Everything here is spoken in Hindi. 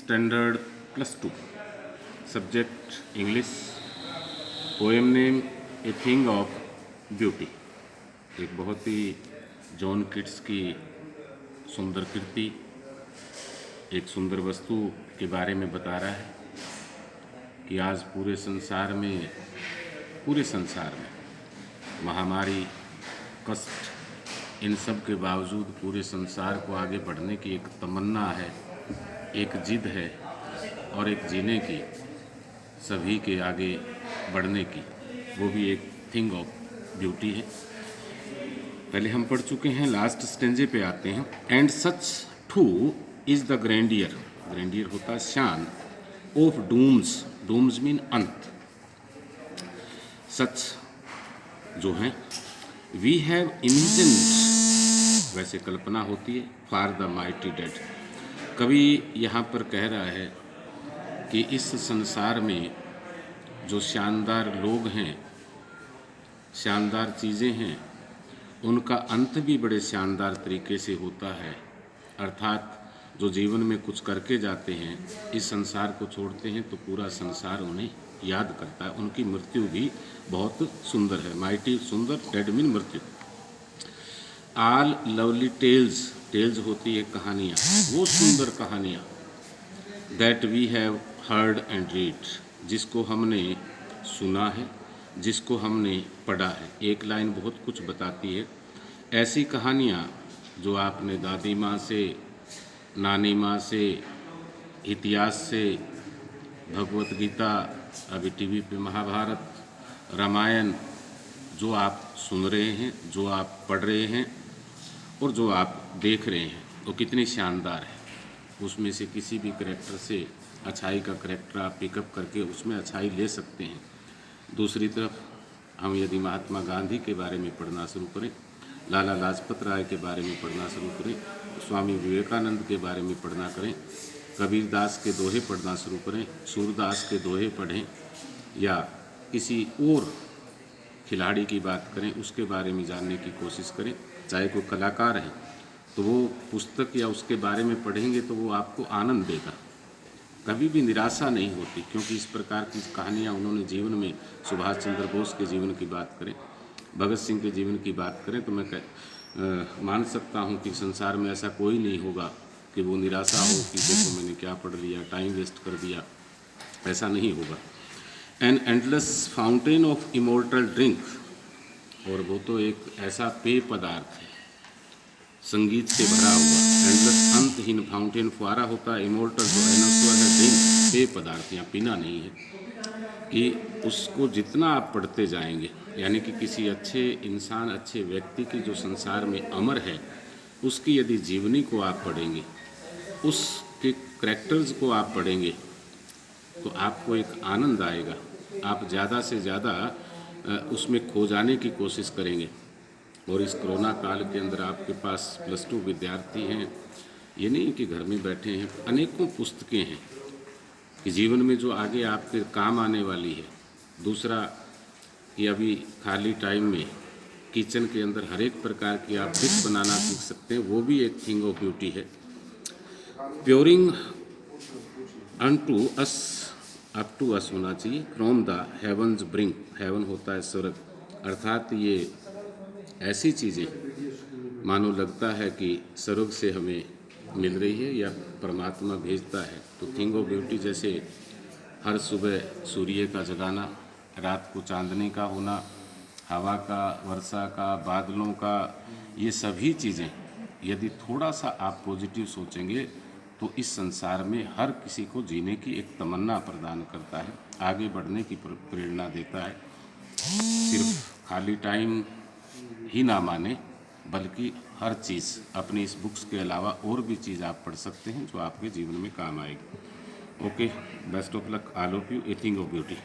Standard +2 subject English. Poem name a thing of beauty. एक बहुत ही जॉन किट्स की सुंदर कृति एक सुंदर वस्तु के बारे में बता रहा है कि आज पूरे संसार में महामारी, कष्ट, इन सब के बावजूद पूरे संसार को आगे बढ़ने की एक तमन्ना है, एक जिद है और एक जीने की, सभी के आगे बढ़ने की, वो भी एक थिंग ऑफ ब्यूटी है। पहले हम पढ़ चुके हैं, लास्ट स्टेंजे पे आते हैं। And such two is the grandeur, grandeur होता है शान, ऑफ डूम्स, डूम्स मीन अंत। सच जो हैं, वी हैव इमेजिन्ड, वैसे कल्पना होती है, फॉर द माइटी डेड। कवि यहाँ पर कह रहा है कि इस संसार में जो शानदार लोग हैं, शानदार चीज़ें हैं, उनका अंत भी बड़े शानदार तरीके से होता है। अर्थात जो जीवन में कुछ करके जाते हैं, इस संसार को छोड़ते हैं तो पूरा संसार उन्हें याद करता है। उनकी मृत्यु भी बहुत सुंदर है। माइटी सुंदर, डेड मीन मृत्यु। आल लवली टेल्स, टेल्स होती है कहानियाँ, वो सुंदर कहानियाँ, that we have heard and read, जिसको हमने सुना है, जिसको हमने पढ़ा है। एक लाइन बहुत कुछ बताती है। ऐसी कहानियाँ जो आपने दादी माँ से, नानी माँ से, इतिहास से, भगवत गीता, अभी टीवी पे महाभारत, रामायण, जो आप सुन रहे हैं, जो आप पढ़ रहे हैं और जो आप देख रहे हैं, वो कितनी शानदार है। उसमें से किसी भी करैक्टर से अच्छाई का करैक्टर आप पिकअप करके उसमें अच्छाई ले सकते हैं। दूसरी तरफ हम यदि महात्मा गांधी के बारे में पढ़ना शुरू करें, लाला लाजपत राय के बारे में पढ़ना शुरू करें, स्वामी विवेकानंद के बारे में पढ़ना करें, कबीर दास के दोहे पढ़ना शुरू करें, सूरदास के दोहे पढ़ें, या किसी और खिलाड़ी की बात करें, उसके बारे में जानने की कोशिश करें, चाहे कोई कलाकार है, तो वो पुस्तक या उसके बारे में पढ़ेंगे तो वो आपको आनंद देगा, कभी भी निराशा नहीं होती। क्योंकि इस प्रकार की कहानियाँ उन्होंने जीवन में, सुभाष चंद्र बोस के जीवन की बात करें, भगत सिंह के जीवन की बात करें, तो मैं मान सकता हूँ कि संसार में ऐसा कोई नहीं होगा कि वो निराशा हो कि देखो मैंने क्या पढ़ लिया, टाइम वेस्ट कर दिया, ऐसा नहीं होगा। An endless fountain of immortal drink, और वो तो एक ऐसा पेय पदार्थ है संगीत से भरा हुआ। एंडलेस अंतहीन, फाउंटेन फुआरा होता है, इमोर्टल जो अनश्वर है, ड्रिंक पेय पदार्थ, यहाँ पीना नहीं है, कि उसको जितना आप पढ़ते जाएंगे, यानी कि किसी अच्छे इंसान, अच्छे व्यक्ति की जो संसार में अमर है, उसकी यदि जीवनी को आप पढ़ेंगे, उसके करैक्टर्स को आप पढ़ेंगे, तो आपको एक आनंद आएगा। आप ज़्यादा से ज़्यादा उसमें खो जाने की कोशिश करेंगे। और इस कोरोना काल के अंदर आपके पास +2 विद्यार्थी हैं, ये नहीं कि घर में बैठे हैं, अनेकों पुस्तकें हैं कि जीवन में जो आगे आपके काम आने वाली है। दूसरा कि अभी खाली टाइम में किचन के अंदर हर एक प्रकार की आप डिश बनाना सीख सकते हैं, वो भी एक थिंग ऑफ ब्यूटी है। Pouring unto us, up to us होना चाहिए, from the heavens bring, heaven होता है स्वर्ग। अर्थात ये ऐसी चीज़ें मानो लगता है कि स्वर्ग से हमें मिल रही है या परमात्मा भेजता है। तो थिंग ऑफ ब्यूटी जैसे हर सुबह सूर्य का जगाना, रात को चांदनी का होना, हवा का, वर्षा का, बादलों का, ये सभी चीज़ें यदि थोड़ा सा आप पॉजिटिव सोचेंगे तो इस संसार में हर किसी को जीने की एक तमन्ना प्रदान करता है, आगे बढ़ने की प्रेरणा देता है। सिर्फ खाली टाइम ही ना माने, बल्कि हर चीज़, अपनी इस बुक्स के अलावा और भी चीज़ आप पढ़ सकते हैं जो आपके जीवन में काम आएगी। Okay, best of luck, all of you, a thing of beauty.